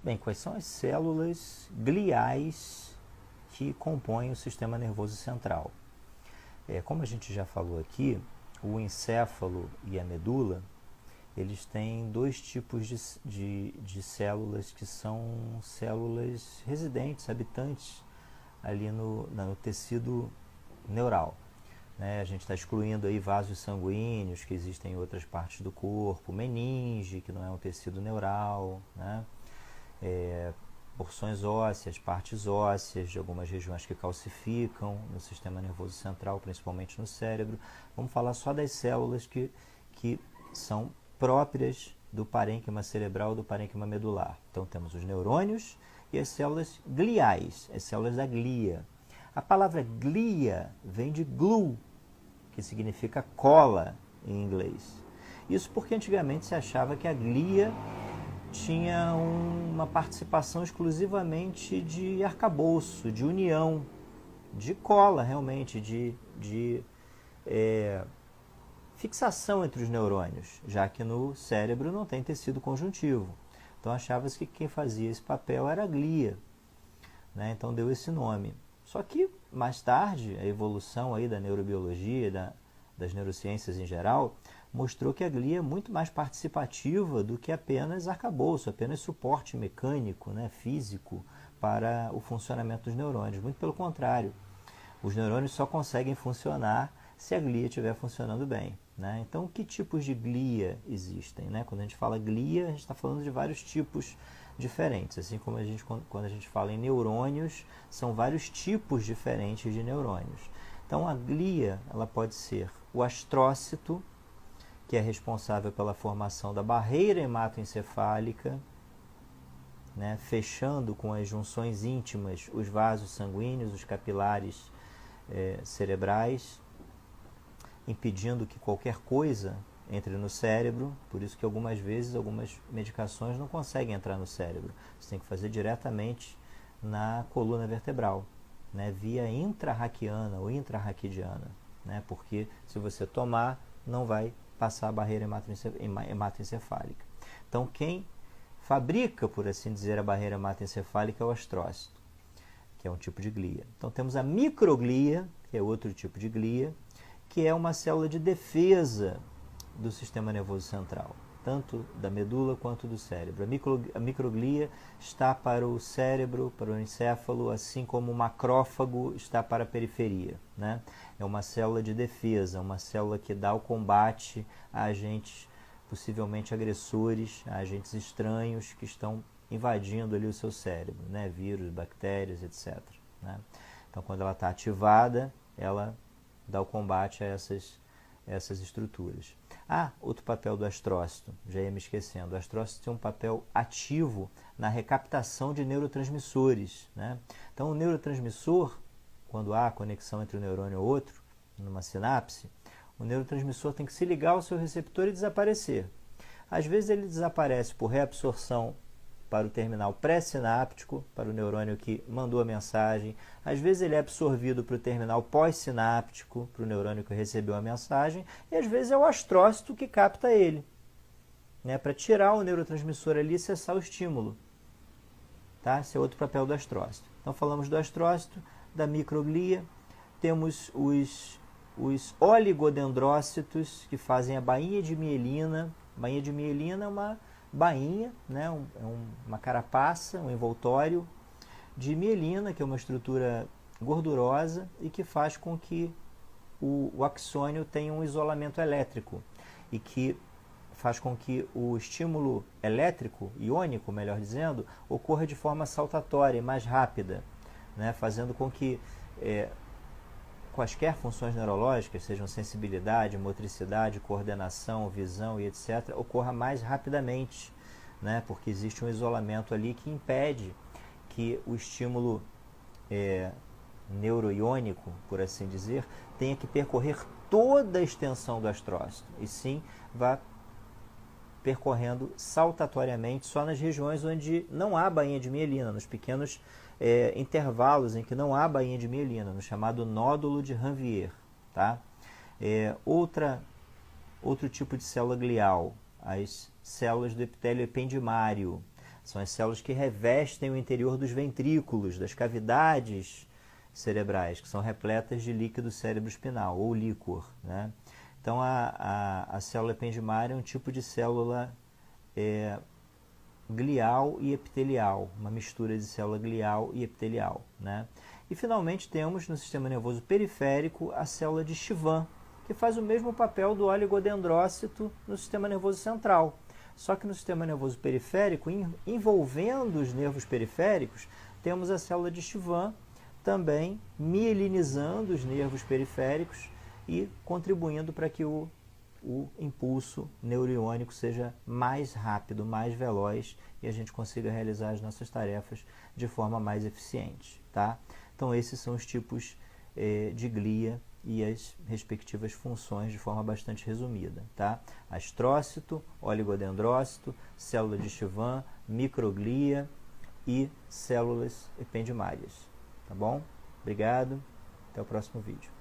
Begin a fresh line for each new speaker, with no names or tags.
Bem, quais são as células gliais que compõem o sistema nervoso central? Como a gente já falou aqui, o encéfalo e a medula, eles têm dois tipos de células que são células residentes, habitantes ali no tecido neural. A gente está excluindo aí vasos sanguíneos que existem em outras partes do corpo, meninge, que não é um tecido neural, né? Porções ósseas, partes ósseas de algumas regiões que calcificam no sistema nervoso central, principalmente no cérebro. Vamos falar só das células que são próprias do parênquima cerebral, do parênquima medular. Então temos os neurônios e as células gliais, as células da glia. A palavra glia vem de glue, que significa cola em inglês. Isso porque antigamente se achava que a glia tinha uma participação exclusivamente de arcabouço, de união, de cola realmente, de fixação entre os neurônios, já que no cérebro não tem tecido conjuntivo. Então achava-se que quem fazia esse papel era a glia, né? Então deu esse nome. Só que mais tarde a evolução aí da neurobiologia, das neurociências em geral, mostrou que a glia é muito mais participativa do que apenas arcabouço, apenas suporte mecânico, né, físico para o funcionamento dos neurônios. Muito pelo contrário, os neurônios só conseguem funcionar se a glia estiver funcionando bem, né? Então, que tipos de glia existem, né? Quando a gente fala glia, a gente está falando de vários tipos diferentes. Assim como quando a gente fala em neurônios, são vários tipos diferentes de neurônios. Então, a glia ela pode ser o astrócito, que é responsável pela formação da barreira hematoencefálica, né, fechando com as junções íntimas os vasos sanguíneos, os capilares cerebrais, impedindo que qualquer coisa entre no cérebro. Por isso que algumas vezes algumas medicações não conseguem entrar no cérebro. Você tem que fazer diretamente na coluna vertebral, né, via intrarraquiana ou intrarraquidiana, né, porque se você tomar, não vai passar a barreira hematoencefálica. Então, quem fabrica, por assim dizer, a barreira hematoencefálica é o astrócito, que é um tipo de glia. Então, temos a microglia, que é outro tipo de glia, que é uma célula de defesa do sistema nervoso central, tanto da medula quanto do cérebro. A microglia está para o cérebro, para o encéfalo, assim como o macrófago está para a periferia, né? É uma célula de defesa, uma célula que dá o combate a agentes possivelmente agressores, a agentes estranhos que estão invadindo ali o seu cérebro, né? Vírus, bactérias, etc., né? Então, quando ela está ativada, ela dá o combate a essas estruturas. Outro papel do astrócito, já ia me esquecendo. O astrócito tem um papel ativo na recaptação de neurotransmissores, né? Então, o neurotransmissor, quando há conexão entre um neurônio e outro, numa sinapse, o neurotransmissor tem que se ligar ao seu receptor e desaparecer. Às vezes ele desaparece por reabsorção para o terminal pré-sináptico, para o neurônio que mandou a mensagem. Às vezes ele é absorvido para o terminal pós-sináptico, para o neurônio que recebeu a mensagem. E às vezes é o astrócito que capta ele, né, para tirar o neurotransmissor ali e cessar o estímulo. Tá? Esse é outro papel do astrócito. Então falamos do astrócito, da microglia. Temos os oligodendrócitos, que fazem a bainha de mielina. A bainha de mielina é uma bainha, né, uma carapaça, um envoltório de mielina, que é uma estrutura gordurosa e que faz com que o axônio tenha um isolamento elétrico e que faz com que o estímulo elétrico, iônico, melhor dizendo, ocorra de forma saltatória e mais rápida, né, fazendo com que quaisquer funções neurológicas, sejam sensibilidade, motricidade, coordenação, visão e etc., ocorra mais rapidamente, né? Porque existe um isolamento ali que impede que o estímulo neuroiônico, por assim dizer, tenha que percorrer toda a extensão do astrócito, e sim vá percorrendo saltatoriamente só nas regiões onde não há bainha de mielina, nos pequenos intervalos em que não há bainha de mielina, no chamado nódulo de Ranvier. Tá? Outro tipo de célula glial, as células do epitélio ependimário. São as células que revestem o interior dos ventrículos, das cavidades cerebrais, que são repletas de líquido cerebroespinal, ou líquor, né? Então, a célula ependimária é um tipo de célula glial e epitelial, uma mistura de célula glial e epitelial, né? E, finalmente, temos no sistema nervoso periférico a célula de Schwann, que faz o mesmo papel do oligodendrócito no sistema nervoso central. Só que no sistema nervoso periférico, envolvendo os nervos periféricos, temos a célula de Schwann, também mielinizando os nervos periféricos e contribuindo para que o impulso neurônico seja mais rápido, mais veloz e a gente consiga realizar as nossas tarefas de forma mais eficiente, tá? Então, esses são os tipos de glia e as respectivas funções de forma bastante resumida, tá? Astrócito, oligodendrócito, célula de Schwann, microglia e células ependimárias. Tá bom? Obrigado. Até o próximo vídeo.